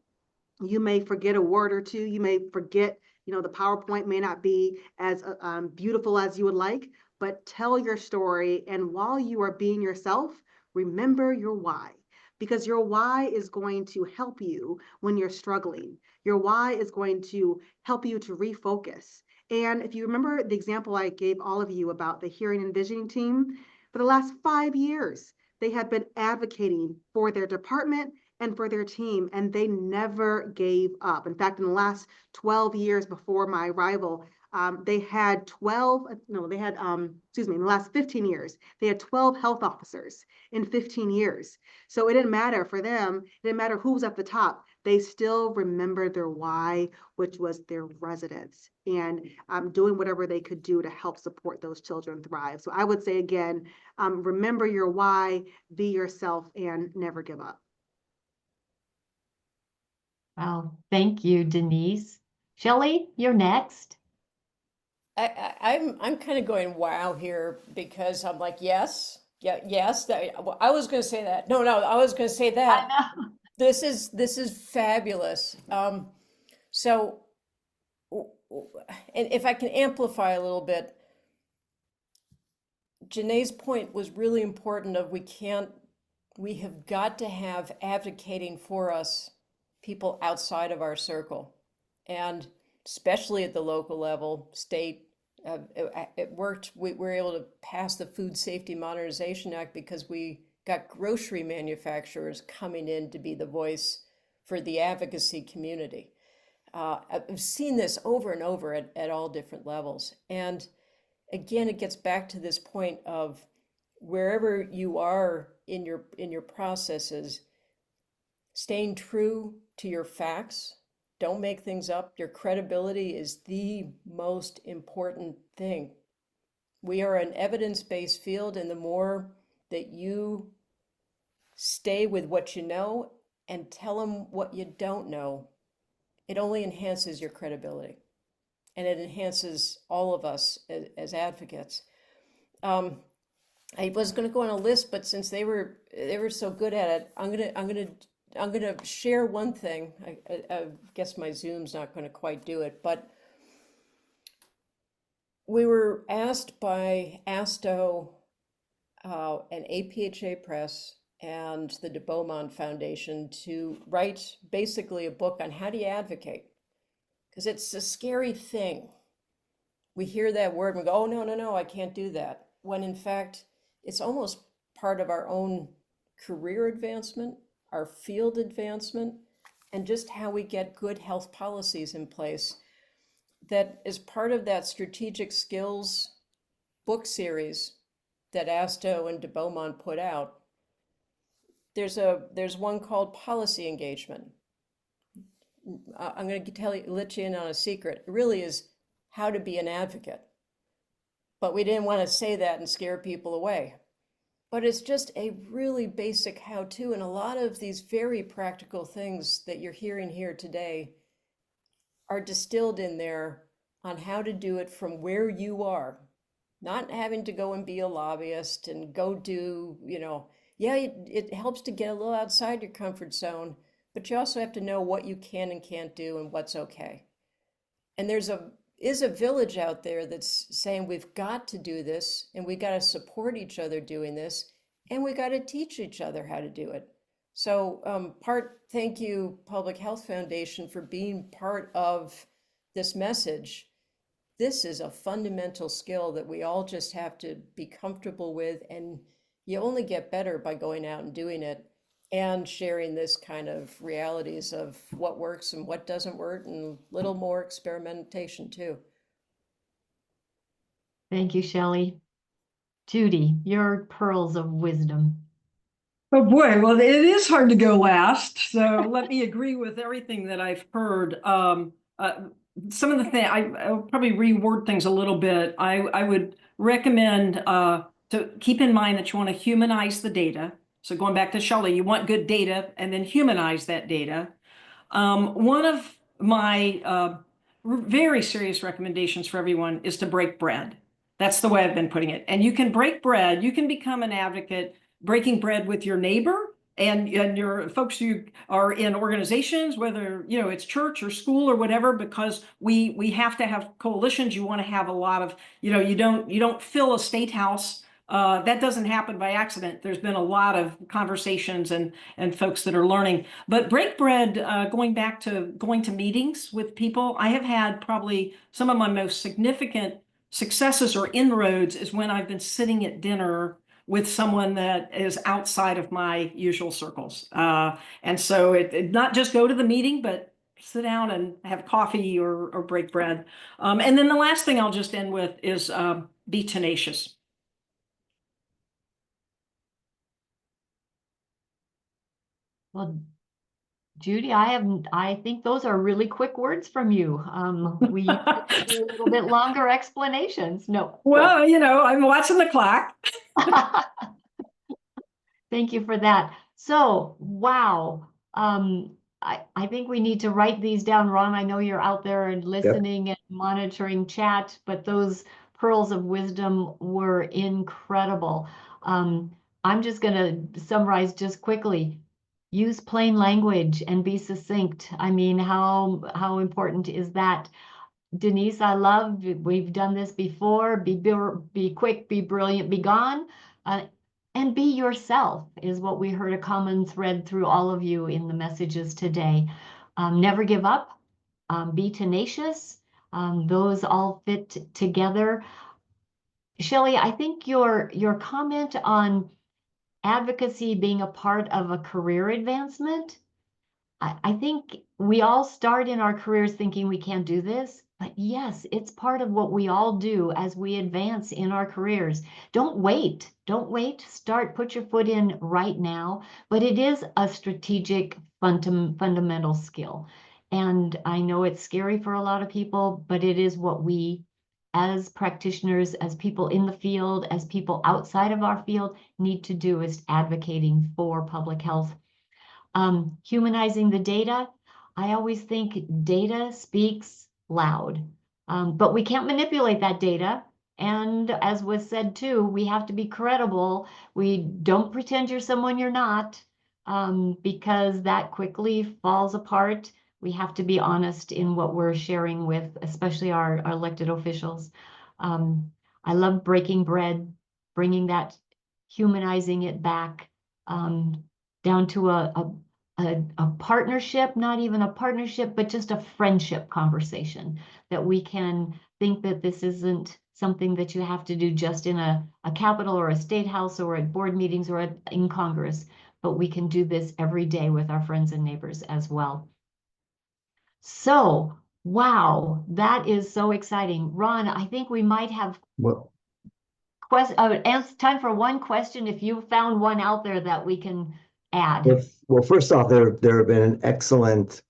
You may forget a word or two. You may forget, the PowerPoint may not be as beautiful as you would like, but tell your story. And while you are being yourself, remember your why, because your why is going to help you when you're struggling. Your why is going to help you to refocus. And if you remember the example I gave all of you about the hearing and visioning team, for the last 5 years, they have been advocating for their department and for their team, and they never gave up. In fact, in the last 12 years before my arrival, in the last 15 years, they had 12 health officers in 15 years. So it didn't matter for them. It didn't matter who was at the top. They still remembered their why, which was their residents, and doing whatever they could do to help support those children thrive. So I would say again, remember your why, be yourself, and never give up. Well, thank you, Denise. Shelley, you're next. I'm kind of going wow here, because I'm like, yes, yeah, yes. I was going to say that. No, I was going to say that. I know. This is fabulous. So, and if I can amplify a little bit, Joneigh's point was really important of we have got to have advocating for us people outside of our circle, and especially at the local level, state. It worked. We were able to pass the Food Safety Modernization Act because we got grocery manufacturers coming in to be the voice for the advocacy community. I've seen this over and over at all different levels. And again, it gets back to this point of wherever you are in your processes, staying true to your facts. Don't make things up. Your credibility is the most important thing. We are an evidence-based field, and the more that you stay with what you know and tell them what you don't know, it only enhances your credibility, and it enhances all of us as advocates. I was going to go on a list, but since they were so good at it, I'm gonna share one thing. I guess my Zoom's not going to quite do it, but we were asked by ASTO, and APHA Press, and the de Beaumont Foundation to write basically a book on how do you advocate, because it's a scary thing. We hear that word and we go, oh, no, no, no, I can't do that. When in fact, it's almost part of our own career advancement, our field advancement, and just how we get good health policies in place. That is part of that strategic skills book series that ASTO and de Beaumont put out. There's one called Policy Engagement. I'm going to let you in on a secret. It really is how to be an advocate. But we didn't want to say that and scare people away. But it's just a really basic how-to, and a lot of these very practical things that you're hearing here today are distilled in there on how to do it from where you are. Not having to go and be a lobbyist and go do, yeah, it helps to get a little outside your comfort zone, but you also have to know what you can and can't do and what's okay. And there is a village out there that's saying we've got to do this, and we got to support each other doing this, and we got to teach each other how to do it. So thank you, Public Health Foundation, for being part of this message. This is a fundamental skill that we all just have to be comfortable with, and you only get better by going out and doing it and sharing this kind of realities of what works and what doesn't work, and a little more experimentation too. Thank you, Shelley. Judy, your pearls of wisdom. Oh boy, well, it is hard to go last. So let me agree with everything that I've heard. Some of the things, I'll probably reword things a little bit. I would recommend to keep in mind that you want to humanize the data. So going back to Shelley, you want good data and then humanize that data. One of my very serious recommendations for everyone is to break bread. That's the way I've been putting it. And you can break bread, you can become an advocate breaking bread with your neighbor and your folks who are in organizations, whether it's church or school or whatever, because we have to have coalitions. You want to have a lot of, you don't fill a state house. That doesn't happen by accident. There's been a lot of conversations and folks that are learning. But break bread, going back to going to meetings with people, I have had probably some of my most significant successes or inroads is when I've been sitting at dinner with someone that is outside of my usual circles. And so it not just go to the meeting, but sit down and have coffee or break bread. And then the last thing I'll just end with is be tenacious. Well, Judy, I think those are really quick words from you. We do a little bit longer explanations. No. Well, I'm watching the clock. Thank you for that. So, wow. I think we need to write these down, Ron. I know you're out there and listening and monitoring chat, but those pearls of wisdom were incredible. I'm just going to summarize just quickly. Use plain language and be succinct. I mean, how important is that? Denise, I love, we've done this before. Be quick, be brilliant, be gone. And be yourself is what we heard a common thread through all of you in the messages today. Never give up, be tenacious. Those all fit together. Shelley, I think your comment on advocacy being a part of a career advancement, I think we all start in our careers thinking we can't do this, but yes, it's part of what we all do as we advance in our careers. Don't wait, put your foot in right now, but it is a strategic fundamental skill. And I know it's scary for a lot of people, but it is what we, as practitioners, as people in the field, as people outside of our field, need to do, is advocating for public health. Humanizing the data. I always think data speaks loud, but we can't manipulate that data. And as was said too, we have to be credible. We don't pretend you're someone you're not, because that quickly falls apart. We have to be honest in what we're sharing with, especially our elected officials. I love breaking bread, bringing that, humanizing it back, down to a partnership, not even a partnership, but just a friendship conversation, that we can think that this isn't something that you have to do just in a Capitol or a state house or at board meetings or in Congress, but we can do this every day with our friends and neighbors as well. So, wow, that is so exciting. Ron, I think we might have Well, time for one question, if you found one out there that we can add. well, first off, there have been excellent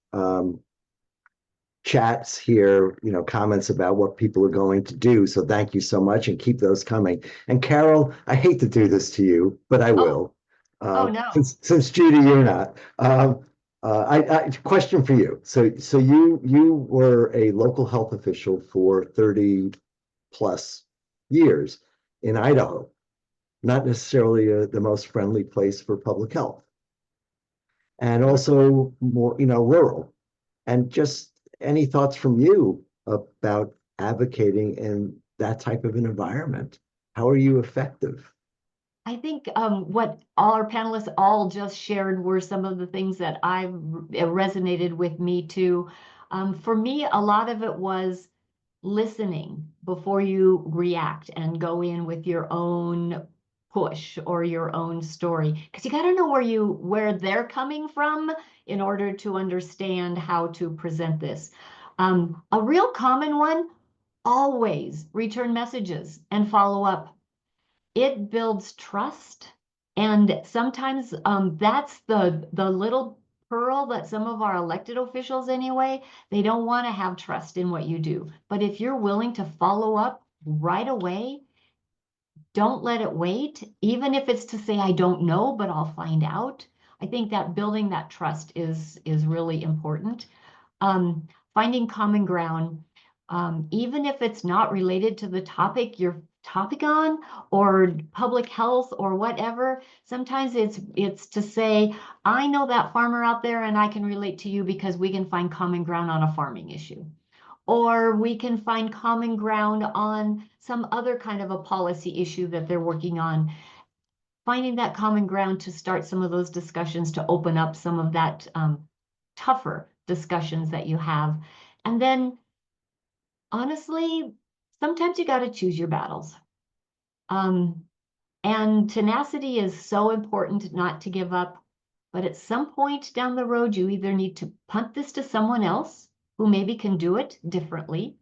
chats here, comments about what people are going to do. So thank you so much, and keep those coming. And Carol, I hate to do this to you, but I will. Oh, no. Since Judy, you're not. Question for you. So you were a local health official for 30 plus years in Idaho, not necessarily the most friendly place for public health, and also more, rural. And just any thoughts from you about advocating in that type of an environment? How are you effective? I think what all our panelists all just shared were some of the things that resonated with me too. For me, a lot of it was listening before you react and go in with your own push or your own story, because you got to know where they're coming from in order to understand how to present this. A real common one: always return messages and follow up. It builds trust, and sometimes that's the little pearl that some of our elected officials, anyway, they don't want to have trust in what you do. But if you're willing to follow up right away, don't let it wait, even if it's to say, I don't know, but I'll find out. I think that building that trust is really important. Finding common ground, even if it's not related to the topic you're topic on, or public health or whatever. Sometimes it's to say, I know that farmer out there and I can relate to you because we can find common ground on a farming issue. Or we can find common ground on some other kind of a policy issue that they're working on. Finding that common ground to start some of those discussions, to open up some of that tougher discussions that you have. And then, honestly, sometimes you got to choose your battles. And tenacity is so important, not to give up. But at some point down the road, you either need to punt this to someone else who maybe can do it differently.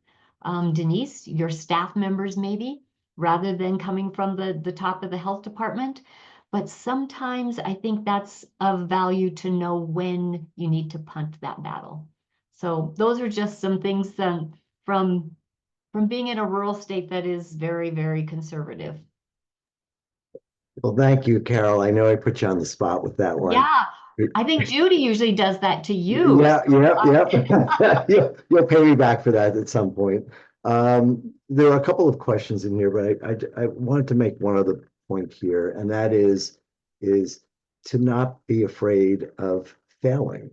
Denise, your staff members maybe, rather than coming from the top of the health department. But sometimes I think that's of value to know when you need to punt that battle. So those are just some things from being in a rural state that is very, very conservative. Well, thank you, Carol. I know I put you on the spot with that one. Yeah, I think Judy usually does that to you. Yeah, you'll pay me back for that at some point. There are a couple of questions in here, but I wanted to make one other point here, and that is to not be afraid of failing.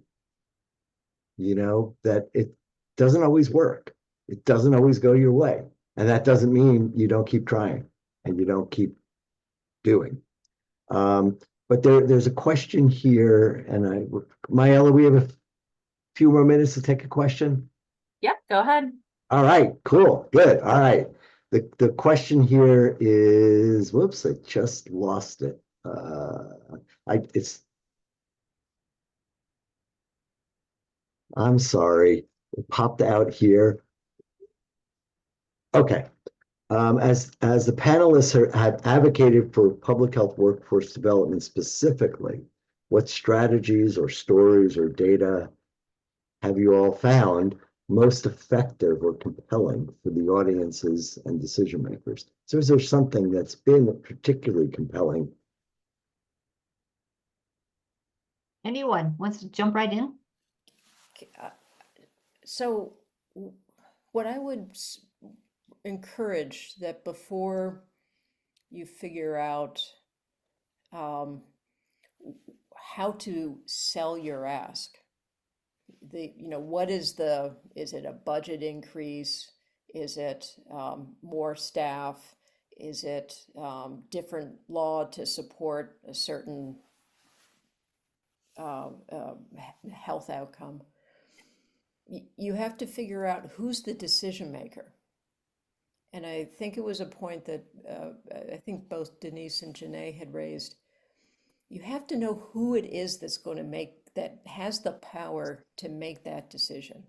That it doesn't always work. It doesn't always go your way. And that doesn't mean you don't keep trying and you don't keep doing. But there's a question here, and Moehrle, we have a few more minutes to take a question. Yep, go ahead. All right, cool, good. All right. The question here is, whoops, I just lost it. I'm sorry, it popped out here. Okay. As the panelists have advocated for public health workforce development specifically, what strategies or stories or data have you all found most effective or compelling for the audiences and decision makers? So is there something that's been particularly compelling? Anyone wants to jump right in? So what I would encourage that before you figure out how to sell your ask, what is it a budget increase? Is it more staff? Is it different law to support a certain health outcome? You have to figure out who's the decision maker. And I think it was a point that I think both Denise and Joneigh had raised. You have to know who it is that's going to that has the power to make that decision.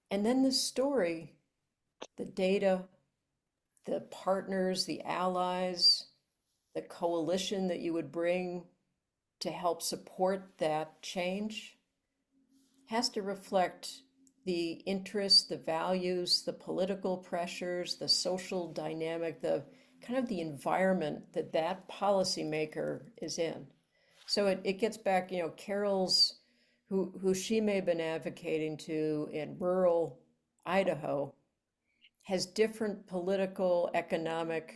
And then the story, the data, the partners, the allies, the coalition that you would bring to help support that change has to reflect the interests, the values, the political pressures, the social dynamic, the kind of the environment that that policymaker is in. So it gets back, Carol's, who she may have been advocating to in rural Idaho, has different political, economic,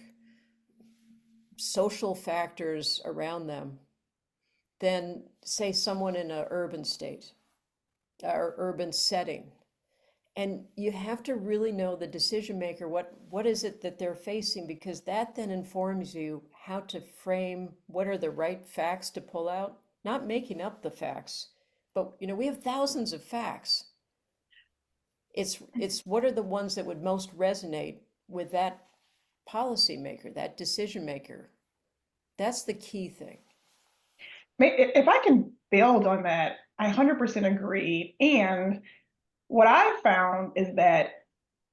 social factors around them than, say, someone in an urban state or urban setting. And you have to really know the decision maker, what is it that they're facing, because that then informs you how to frame what are the right facts to pull out, not making up the facts, but we have thousands of facts. It's what are the ones that would most resonate with that policymaker, that decision maker. That's the key thing. If I can build on that, I 100% agree. And what I found is that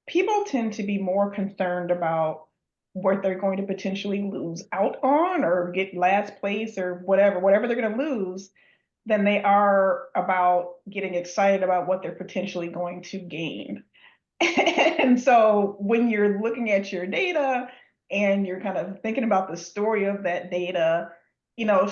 people tend to be more concerned about what they're going to potentially lose out on or get last place or whatever they're going to lose, than they are about getting excited about what they're potentially going to gain. And so when you're looking at your data and you're kind of thinking about the story of that data,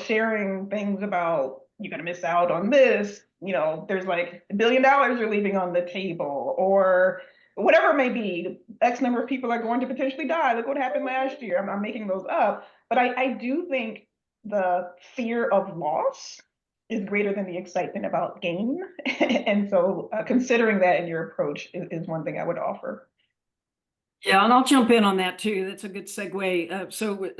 sharing things about you're going to miss out on this, there's like $1 billion you're leaving on the table, or whatever it may be, X number of people are going to potentially die. Look what happened last year. I'm making those up. But I do think the fear of loss is greater than the excitement about gain. And so considering that in your approach is one thing I would offer. Yeah, and I'll jump in on that too. That's a good segue.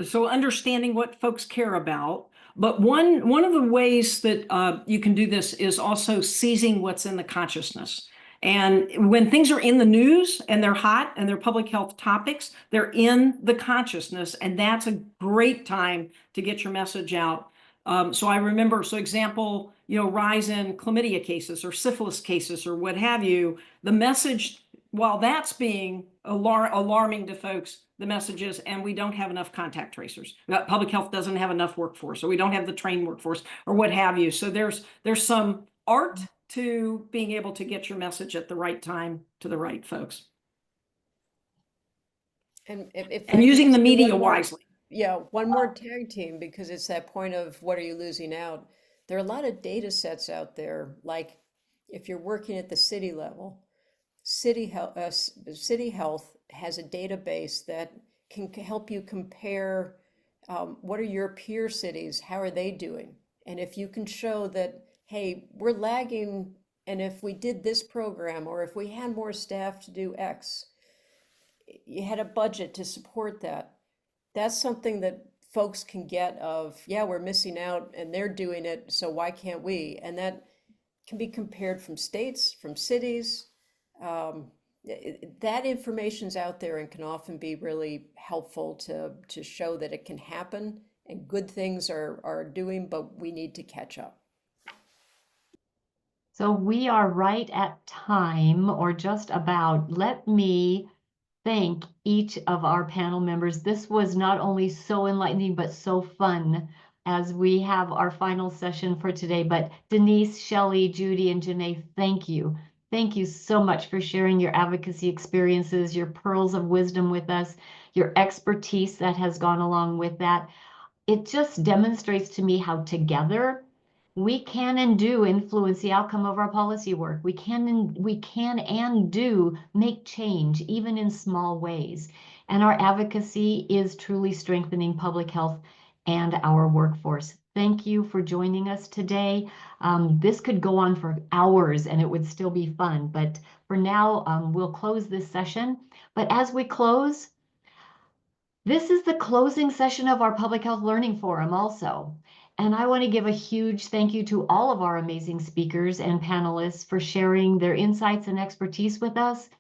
So understanding what folks care about. But one of the ways that you can do this is also seizing what's in the consciousness. And when things are in the news and they're hot and they're public health topics, they're in the consciousness, and that's a great time to get your message out. So I remember, example, rise in chlamydia cases or syphilis cases or what have you, the message, while that's being alarming to folks, the message is, and we don't have enough contact tracers. Public health doesn't have enough workforce, or we don't have the trained workforce, or what have you. So there's some art to being able to get your message at the right time to the right folks. And using the media wisely. Yeah, one more tag team, because it's that point of what are you losing out? There are a lot of data sets out there, like if you're working at the city level, City Health has a database that can help you compare what are your peer cities, how are they doing? And if you can show that, hey, we're lagging, and if we did this program, or if we had more staff to do X, you had a budget to support that. That's something that folks can get of, yeah, we're missing out and they're doing it, so why can't we? And that can be compared from states, from cities. That information's out there and can often be really helpful to show that it can happen and good things are doing, but we need to catch up. So we are right at time, or just about. Let me thank each of our panel members. This was not only so enlightening, but so fun. as we have our final session for today. But Denise, Shelley, Judy, and Joneigh, thank you. Thank you so much for sharing your advocacy experiences, your pearls of wisdom with us, your expertise that has gone along with that. It just demonstrates to me how together we can and do influence the outcome of our policy work. We can and do make change, even in small ways. And our advocacy is truly strengthening public health and our workforce. Thank you for joining us today. This could go on for hours and it would still be fun, but for now, we'll close this session. But as we close, this is the closing session of our Public Health Learning Forum also. And I want to give a huge thank you to all of our amazing speakers and panelists for sharing their insights and expertise with us.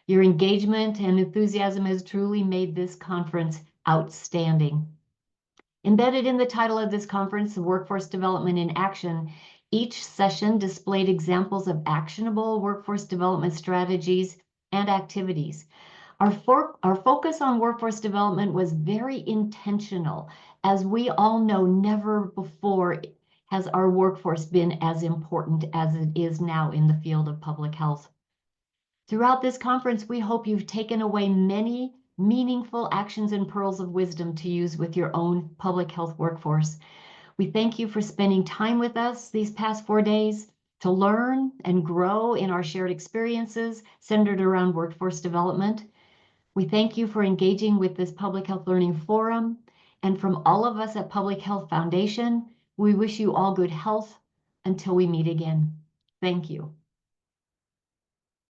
Your engagement and enthusiasm has truly made this conference outstanding. Embedded in the title of this conference, Workforce Development in Action, each session displayed examples of actionable workforce development strategies and activities. Our focus on workforce development was very intentional. As we all know, never before has our workforce been as important as it is now in the field of public health. Throughout this conference, we hope you've taken away many meaningful actions and pearls of wisdom to use with your own public health workforce. We thank you for spending time with us these past 4 days to learn and grow in our shared experiences centered around workforce development. We thank you for engaging with this Public Health Learning Forum. And from all of us at Public Health Foundation, we wish you all good health until we meet again. Thank you.